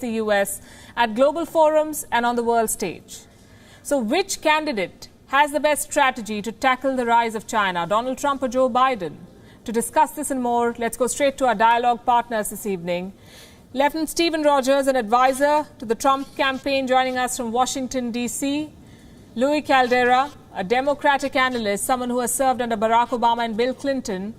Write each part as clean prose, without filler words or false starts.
the US at global forums and on the world stage. So which candidate has the best strategy to tackle the rise of China, Donald Trump or Joe Biden? To discuss this and more, let's go straight to our dialogue partners this evening. Lieutenant Stephen Rogers, an advisor to the Trump campaign, joining us from Washington, D.C. Louis Caldera, a Democratic analyst, someone who has served under Barack Obama and Bill Clinton,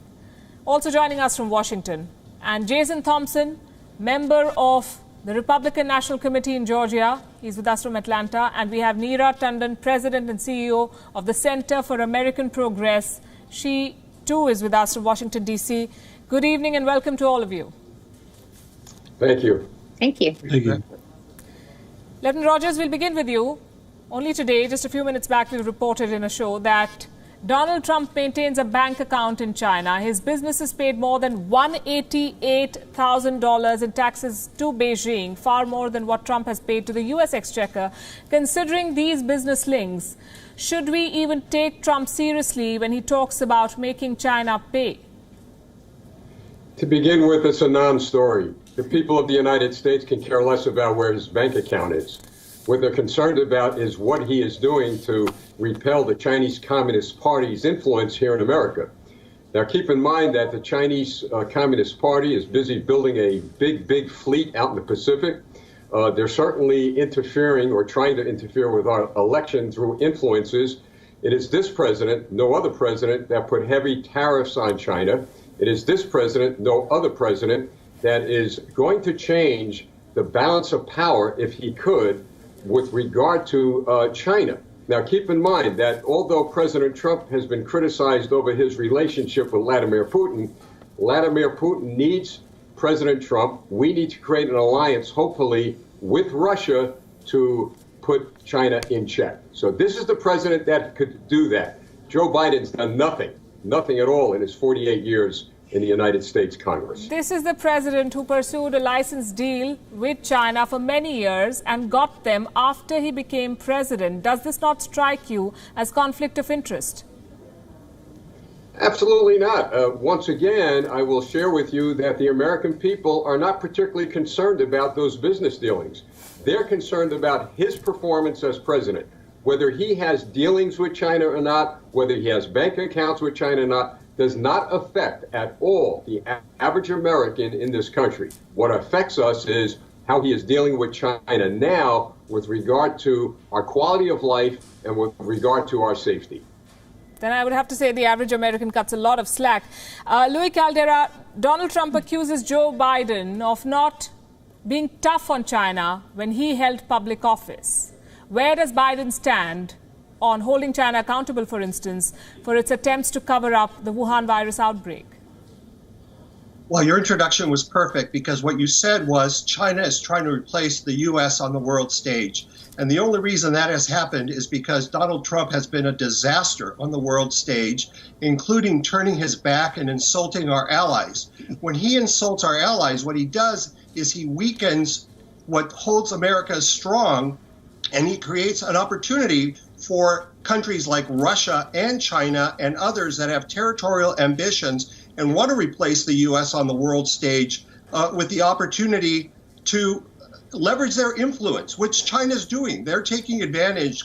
also joining us from Washington. And Jason Thompson, member of the Republican National Committee in Georgia. He's with us from Atlanta. And we have Neera Tanden, president and CEO of the Center for American Progress. She, too, is with us from Washington, D.C. Good evening and welcome to all of you. Thank you. Thank you. Thank you. Lieutenant Rogers, we'll begin with you. Only today, just a few minutes back, we reported in a show that Donald Trump maintains a bank account in China. His business has paid more than $188,000 in taxes to Beijing, far more than what Trump has paid to the U.S. Exchequer. Considering these business links, should we even take Trump seriously when he talks about making China pay? To begin with, it's a non-story. The people of the United States can care less about where his bank account is. What they're concerned about is what he is doing to repel the Chinese Communist Party's influence here in America. Now, keep in mind that the Chinese Communist Party is busy building a big fleet out in the Pacific. They're certainly interfering or trying to interfere with our election through influences. It is this president, no other president, that put heavy tariffs on China. It is this president, no other president, that is going to change the balance of power, if he could, with regard to China. Now, keep in mind that although President Trump has been criticized over his relationship with Vladimir Putin needs President Trump. We need to create an alliance, hopefully, with Russia to put China in check. So this is the president that could do that. Joe Biden's done nothing at all in his 48 years in the United States Congress. This is the president who pursued a license deal with China for many years and got them after he became president. Does this not strike you as conflict of interest? Absolutely not. Once again, I will share with you that the American people are not particularly concerned about those business dealings. They're concerned about his performance as president. Whether he has dealings with China or not, whether he has bank accounts with China or not, does not affect at all the average American in this country. What affects us is how he is dealing with China now with regard to our quality of life and with regard to our safety. Then I would have to say the average American cuts a lot of slack. Louis Caldera, Donald Trump accuses Joe Biden of not being tough on China when he held public office. Where does Biden stand on holding China accountable, for instance, for its attempts to cover up the Wuhan virus outbreak? Well, your introduction was perfect because what you said was China is trying to replace the U.S. on the world stage. And the only reason that has happened is because Donald Trump has been a disaster on the world stage, including turning his back and insulting our allies. When he insults our allies, what he does is he weakens what holds America strong, and he creates an opportunity for countries like Russia and China and others that have territorial ambitions and want to replace the U.S. on the world stage with the opportunity to leverage their influence, which China's doing. They're taking advantage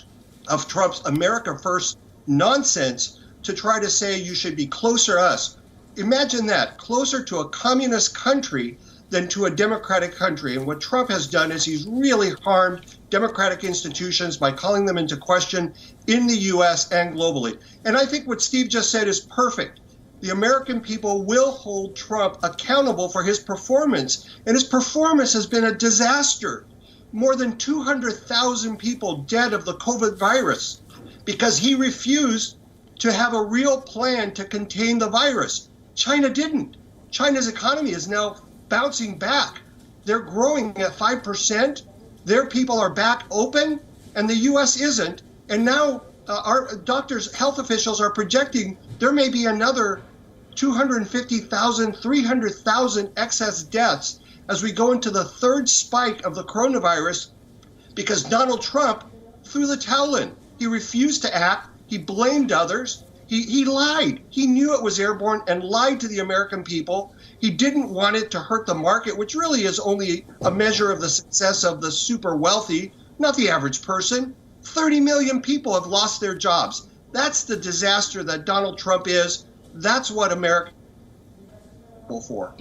of Trump's America First nonsense to try to say you should be closer to us. Imagine that, closer to a communist country than to a democratic country. And what Trump has done is he's really harmed democratic institutions by calling them into question in the U.S. and globally. And I think what Steve just said is perfect. The American people will hold Trump accountable for his performance. And his performance has been a disaster. More than 200,000 people dead of the COVID virus because he refused to have a real plan to contain the virus. China didn't. China's economy is now bouncing back. They're growing at 5%. Their people are back open, and the U.S. isn't. And now our doctors, health officials are projecting there may be another 250,000, 300,000 excess deaths as we go into the third spike of the coronavirus because Donald Trump threw the towel in. He refused to act. He blamed others. He lied. He knew it was airborne and lied to the American people. He didn't want it to hurt the market, which really is only a measure of the success of the super wealthy, not the average person. 30 million people have lost their jobs. That's the disaster that Donald Trump is. That's what America is for.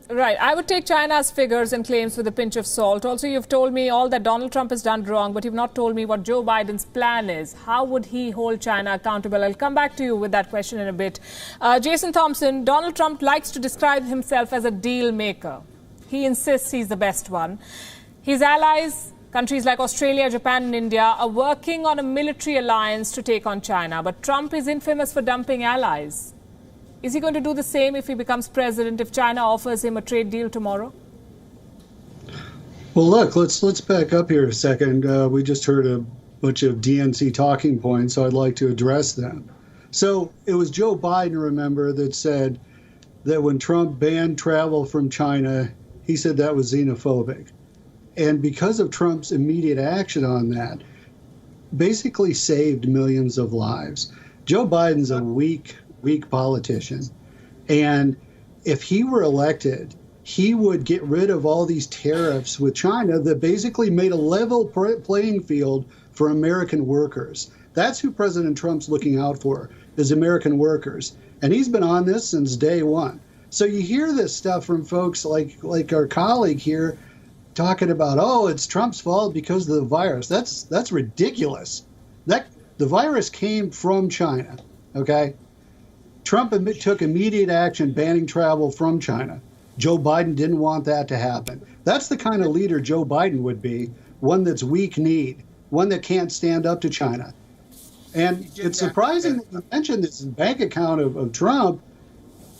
Right. I would take China's figures and claims with a pinch of salt. Also, you've told me all that Donald Trump has done wrong, but you've not told me what Joe Biden's plan is. How would he hold China accountable? I'll come back to you with that question in a bit. Jason Thompson, Donald Trump likes to describe himself as a deal maker. He insists he's the best one. His allies, countries like Australia, Japan and India, are working on a military alliance to take on China. But Trump is infamous for dumping allies. Is he going to do the same if he becomes president, if China offers him a trade deal tomorrow? Well, look, let's back up here a second. We just heard a bunch of DNC talking points, so I'd like to address them. So it was Joe Biden, remember, that said that when Trump banned travel from China, he said that was xenophobic. And because of Trump's immediate action on that, basically saved millions of lives. Joe Biden's a weak politician. And if he were elected, he would get rid of all these tariffs with China that basically made a level playing field for American workers. That's who President Trump's looking out for, is American workers. And he's been on this since day one. So you hear this stuff from folks like our colleague here talking about, oh, it's Trump's fault because of the virus. That's ridiculous. The virus came from China, okay? Trump took immediate action banning travel from China. Joe Biden didn't want that to happen. That's the kind of leader Joe Biden would be, one that's weak-kneed, one that can't stand up to China. And it's surprising that you mentioned this bank account of Trump.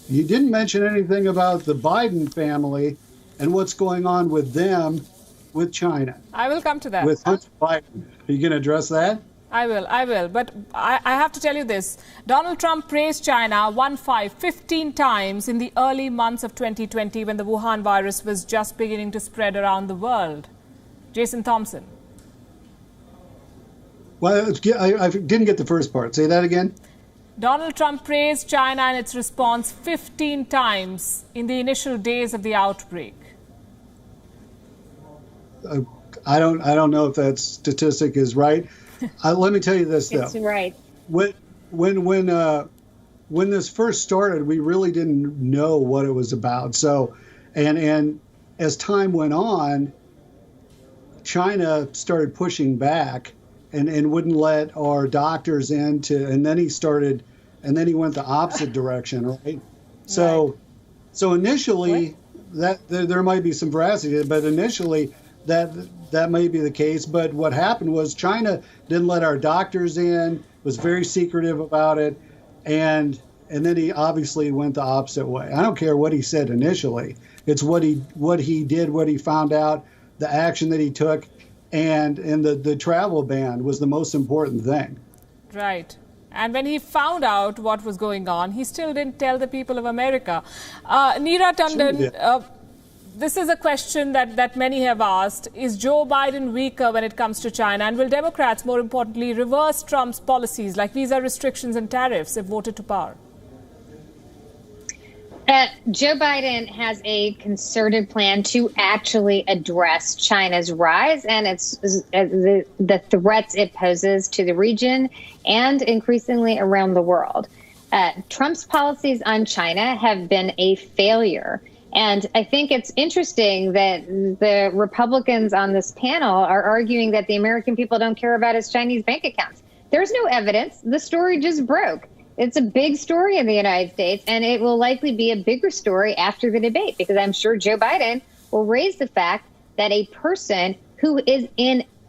You didn't mention anything about the Biden family and what's going on with them with China. I will come to that. With Hunter Biden. Are you going to address that? I will. But I have to tell you this. Donald Trump praised China 15 times in the early months of 2020 when the Wuhan virus was just beginning to spread around the world. Jason Thompson. Well, I didn't get the first part. Say that again. Donald Trump praised China and its response 15 times in the initial days of the outbreak. I don't know if that statistic is right. Let me tell you this, though. It's right. When this first started, we really didn't know what it was about. So, and as time went on, China started pushing back and wouldn't let our doctors in and then he went the opposite direction, right? So initially there might be some veracity, but initially that may be the case. But what happened was China didn't let our doctors in, was very secretive about it, and then he obviously went the opposite way. I don't care what he said initially. It's what he did, what he found out, the action that he took, and the travel ban was the most important thing. Right. And when he found out what was going on, he still didn't tell the people of America. Neera Tanden, this is a question that many have asked. Is Joe Biden weaker when it comes to China? And will Democrats, more importantly, reverse Trump's policies like visa restrictions and tariffs if voted to power? Joe Biden has a concerted plan to actually address China's rise and the threats it poses to the region and increasingly around the world. Trump's policies on China have been a failure. And I think it's interesting that the Republicans on this panel are arguing that the American people don't care about his Chinese bank accounts. There's no evidence. The story just broke. It's a big story in the United States, and it will likely be a bigger story after the debate, because I'm sure Joe Biden will raise the fact that a person who is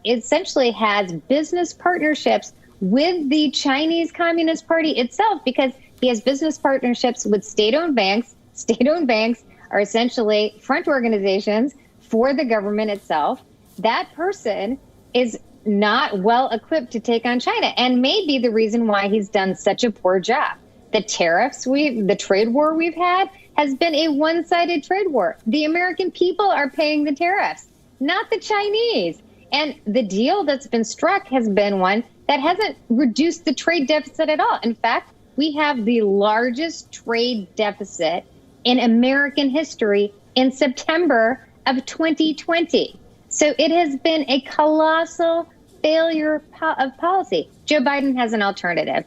essentially has business partnerships with the Chinese Communist Party itself, because he has business partnerships with state-owned banks. State-owned banks are essentially front organizations for the government itself. That person is not well equipped to take on China, and may be the reason why he's done such a poor job. The tariffs the trade war we've had has been a one-sided trade war. The American people are paying the tariffs, not the Chinese. And the deal that's been struck has been one that hasn't reduced the trade deficit at all. In fact, we have the largest trade deficit in American history in September of 2020. So it has been a colossal failure of policy. Joe Biden has an alternative.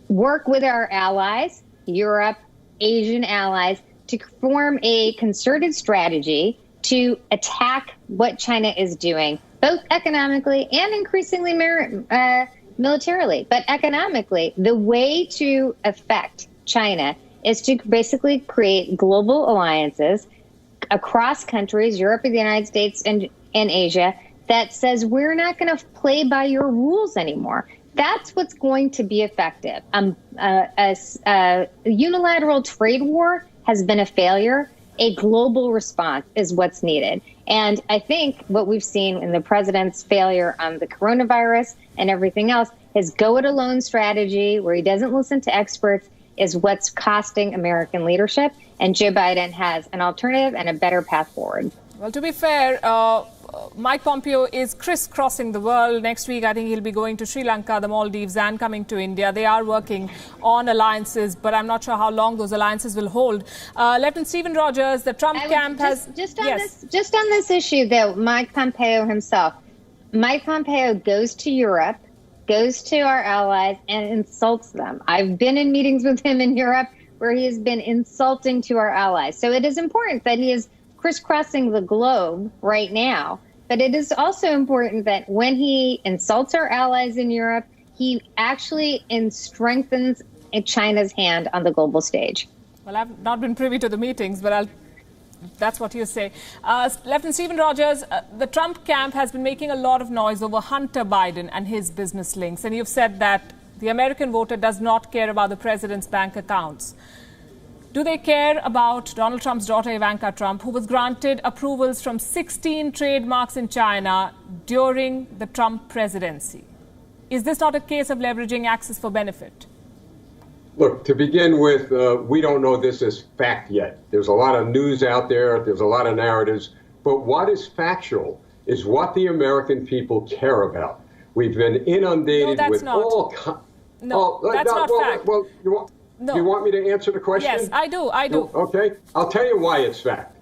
Work with our allies, Europe, Asian allies, to form a concerted strategy to attack what China is doing, both economically and increasingly militarily. But economically, the way to affect China is to basically create global alliances across countries, Europe and the United States and Asia, that says we're not going to play by your rules anymore. That's what's going to be effective. A unilateral trade war has been a failure. A global response is what's needed. And I think what we've seen in the president's failure on the coronavirus and everything else, his go-it-alone strategy, where he doesn't listen to experts, is what's costing American leadership. And Joe Biden has an alternative and a better path forward. Well, to be fair, Mike Pompeo is crisscrossing the world. Next week, I think he'll be going to Sri Lanka, the Maldives, and coming to India. They are working on alliances, but I'm not sure how long those alliances will hold. Lieutenant Stephen Rogers, the Trump camp has... Just on this issue, though, Mike Pompeo himself. Mike Pompeo goes to Europe, goes to our allies, and insults them. I've been in meetings with him in Europe where he has been insulting to our allies. So it is important that he is crisscrossing the globe right now. But it is also important that when he insults our allies in Europe, he actually strengthens China's hand on the global stage. Well, I've not been privy to the meetings, but that's what you say. Lieutenant Stephen Rogers, the Trump camp has been making a lot of noise over Hunter Biden and his business links. And you've said that the American voter does not care about the president's bank accounts. Do they care about Donald Trump's daughter, Ivanka Trump, who was granted approvals from 16 trademarks in China during the Trump presidency? Is this not a case of leveraging access for benefit? Look, to begin with, we don't know this as fact yet. There's a lot of news out there. There's a lot of narratives. But what is factual is what the American people care about. We've been inundated with all kinds. No, that's not fact. Well, do you want me to answer the question? Yes, I do. Okay. I'll tell you why it's fact.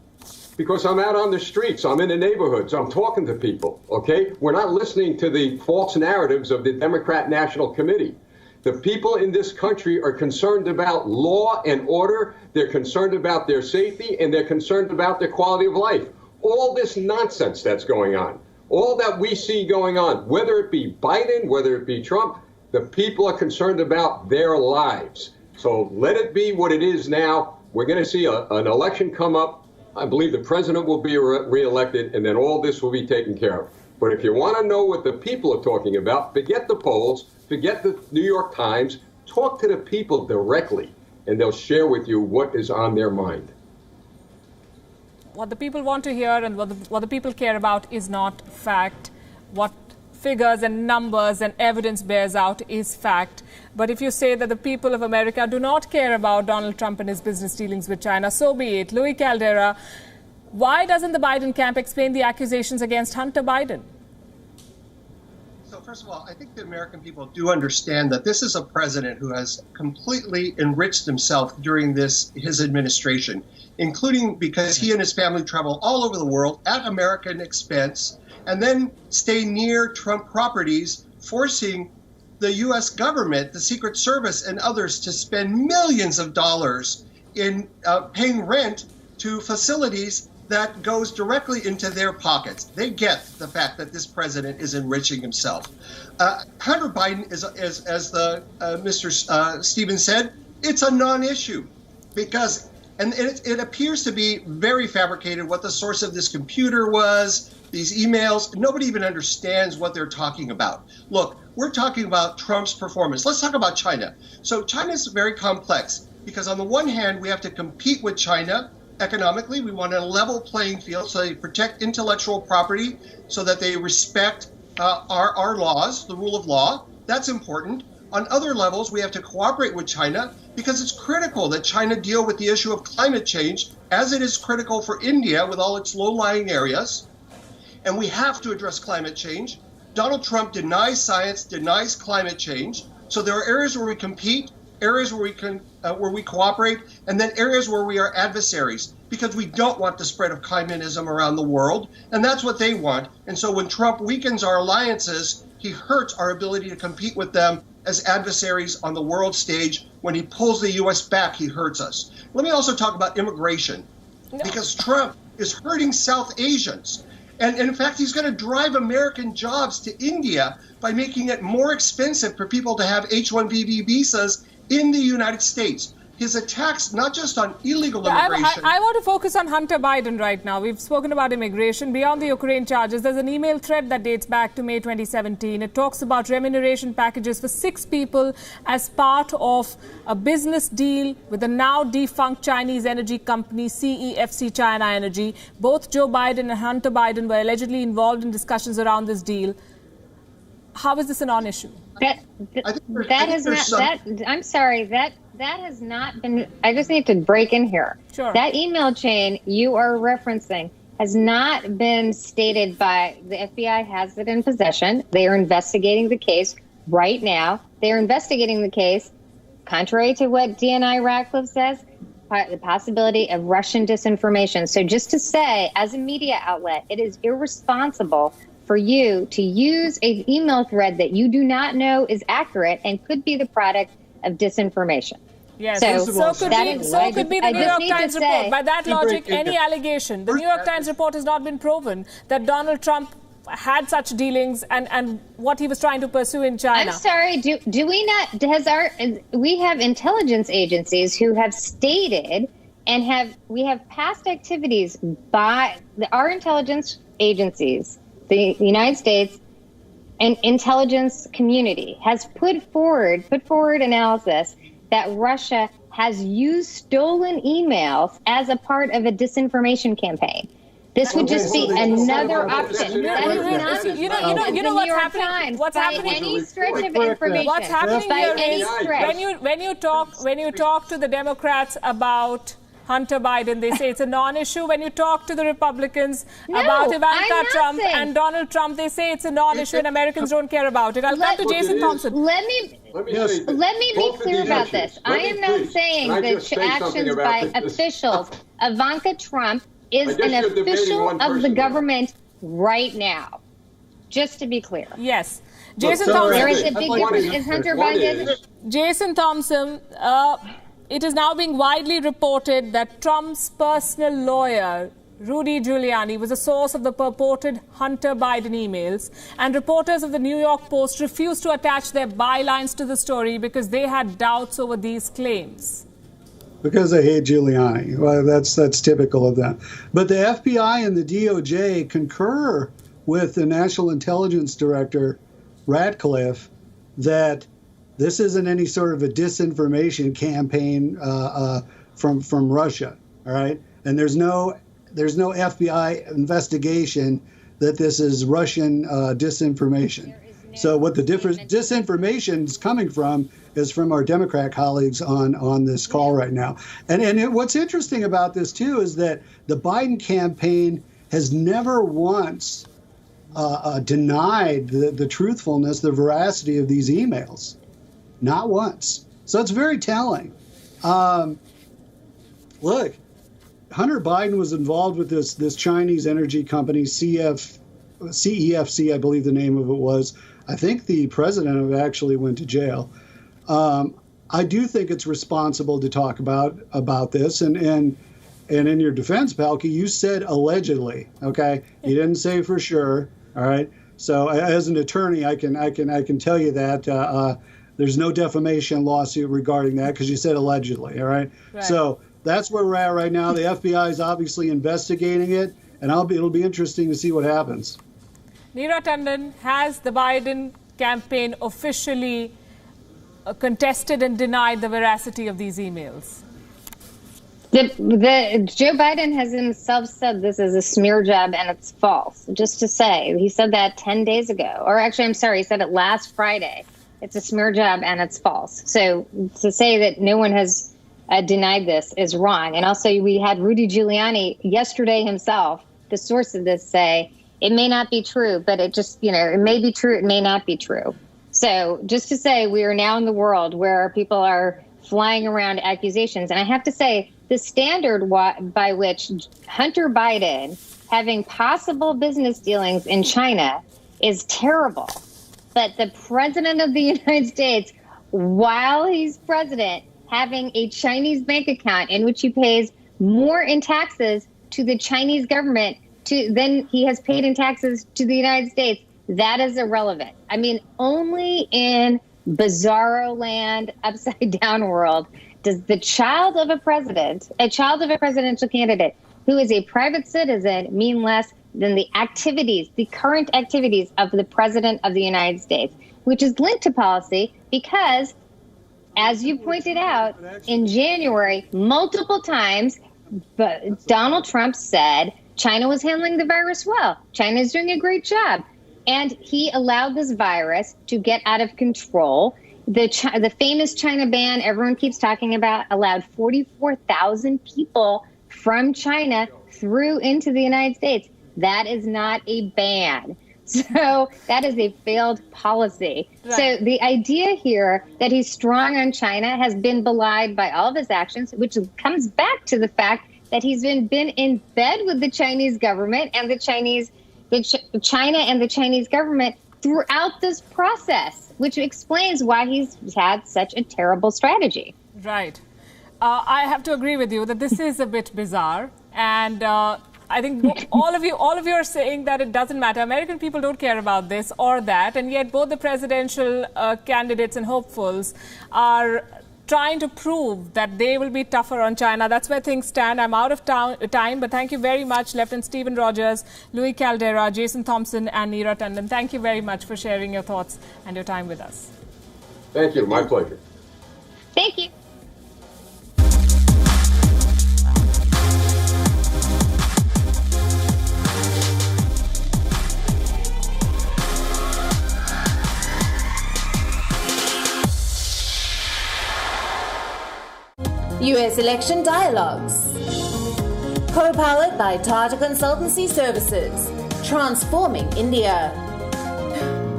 Because I'm out on the streets. I'm in the neighborhoods. I'm talking to people. Okay? We're not listening to the false narratives of the Democrat National Committee. The people in this country are concerned about law and order. They're concerned about their safety, and they're concerned about their quality of life. All this nonsense that's going on, all that we see going on, whether it be Biden, whether it be Trump, the people are concerned about their lives. So let it be what it is now. We're going to see an election come up. I believe the president will be reelected, and then all this will be taken care of. But if you want to know what the people are talking about, forget the polls, forget the New York Times, talk to the people directly, and they'll share with you what is on their mind. What the people want to hear and what the people care about is not fact. What figures and numbers and evidence bears out is fact. But if you say that the people of America do not care about Donald Trump and his business dealings with China, so be it. Louis Caldera, why doesn't the Biden camp explain the accusations against Hunter Biden? So first of all, I think the American people do understand that this is a president who has completely enriched himself during his administration, including because he and his family travel all over the world at American expense and then stay near Trump properties, forcing the U.S. government, the Secret Service, and others to spend millions of dollars in paying rent to facilities that goes directly into their pockets. They get the fact that this president is enriching himself. Hunter Biden is, as the Mr. Stevens said, it's a non-issue because, and it appears to be very fabricated what the source of this computer was, these emails. Nobody even understands what they're talking about. Look, we're talking about Trump's performance. Let's talk about China. So China is very complex because on the one hand, we have to compete with China economically. We want a level playing field so they protect intellectual property, so that they respect our laws, the rule of law. That's important. On other levels, we have to cooperate with China because it's critical that China deal with the issue of climate change, as it is critical for India with all its low-lying areas. And we have to address climate change. Donald Trump denies science, denies climate change. So there are areas where we compete, areas where we cooperate, and then areas where we are adversaries, because we don't want the spread of communism around the world, and that's what they want. And so when Trump weakens our alliances, he hurts our ability to compete with them as adversaries on the world stage. When he pulls the U.S. back, he hurts us. Let me also talk about immigration, because Trump is hurting South Asians. And in fact, he's going to drive American jobs to India by making it more expensive for people to have H-1B visas in the United States. His attacks, not just on illegal immigration. I want to focus on Hunter Biden right now. We've spoken about immigration. Beyond the Ukraine charges, there's an email thread that dates back to May 2017. It talks about remuneration packages for 6 people as part of a business deal with the now defunct Chinese energy company CEFC China Energy. Both Joe Biden and Hunter Biden were allegedly involved in discussions around this deal. How is this a non-issue? I'm sorry, that has not been, I just need to break in here. Sure. That email chain you are referencing has not been stated by, the FBI has it in possession. They are investigating the case right now. They are investigating the case, contrary to what DNI Ratcliffe says, the possibility of Russian disinformation. So just to say, as a media outlet, it is irresponsible for you to use an email thread that you do not know is accurate and could be the product of disinformation. Yes, so could be the New York Times report. By that logic, any allegation, the New York Times report has not been proven that Donald Trump had such dealings and what he was trying to pursue in China. I'm sorry, do we not, we have intelligence agencies who have stated and we have past activities by our intelligence agencies, the United States and intelligence community has put forward analysis that Russia has used stolen emails as a part of a disinformation campaign. This would just be another option. That is not you know what's happening. What's happening? Any stretch of information. What's happening here is when you talk to the Democrats about Hunter Biden, they say it's a non-issue. When you talk to the Republicans about Ivanka Trump and Donald Trump, they say it's a non-issue and Americans don't care about it. I'll come to Jason Thompson. Let me be clear about this. I am not saying that actions by officials, Ivanka Trump is an official of the government right now. Just to be clear. Yes. Jason Thompson. There is a big difference. Is Hunter Biden? Jason Thompson, it is now being widely reported that Trump's personal lawyer, Rudy Giuliani, was a source of the purported Hunter Biden emails, and reporters of the New York Post refused to attach their bylines to the story because they had doubts over these claims. Because they hate Giuliani. Well, that's typical of them. But the FBI and the DOJ concur with the National Intelligence Director, Ratcliffe, that this isn't any sort of a disinformation campaign from Russia, all right? And there's no FBI investigation that this is Russian disinformation. So what the disinformation is coming from is from our Democrat colleagues on this call right now. And what's interesting about this, too, is that the Biden campaign has never once denied the truthfulness, the veracity of these emails. Not once. So it's very telling. Look, Hunter Biden was involved with this Chinese energy company, CEFC, I believe the name of it was. I think the president of it actually went to jail. I do think it's responsible to talk about this. And in your defense, Palki, you said allegedly. Okay, you didn't say for sure. All right. So as an attorney, I can tell you that. There's no defamation lawsuit regarding that because you said allegedly, all right? So that's where we're at right now. The FBI is obviously investigating it, and it'll be interesting to see what happens. Neera Tanden, has the Biden campaign officially contested and denied the veracity of these emails? Joe Biden has himself said this is a smear job and it's false. Just to say, he said that 10 days ago. Or actually, I'm sorry, he said it last Friday. It's a smear job and it's false. So to say that no one has denied this is wrong. And also we had Rudy Giuliani yesterday himself, the source of this, say It may not be true, but it just, it may be true. It may not be true. So just to say, we are now in the world where people are flying around accusations. And I have to say, the standard by which Hunter Biden having possible business dealings in China is terrible. But the president of the United States, while he's president, having a Chinese bank account in which he pays more in taxes to the Chinese government than he has paid in taxes to the United States, that is irrelevant. I mean, only in bizarro land, upside down world, does the child of a presidential candidate who is a private citizen mean less than the current activities of the president of the United States, which is linked to policy because, as you pointed out, in January, multiple times, Donald Trump said China was handling the virus well. China is doing a great job. And he allowed this virus to get out of control. The famous China ban everyone keeps talking about allowed 44,000 people from China through into the United States. That is not a ban. So that is a failed policy. Right. So the idea here that he's strong on China has been belied by all of his actions, which comes back to the fact that he's been in bed with the Chinese government and China and the Chinese government throughout this process, which explains why he's had such a terrible strategy. Right. I have to agree with you that this is a bit bizarre. And I think all of you are saying that it doesn't matter. American people don't care about this or that. And yet both the presidential candidates and hopefuls are trying to prove that they will be tougher on China. That's where things stand. I'm out of time, but thank you very much, Lieutenant Stephen Rogers, Louis Caldera, Jason Thompson, and Neera Tandon. Thank you very much for sharing your thoughts and your time with us. Thank you. My pleasure. Thank you. US Election Dialogues. Co-powered by Tata Consultancy Services. Transforming India.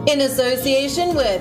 In association with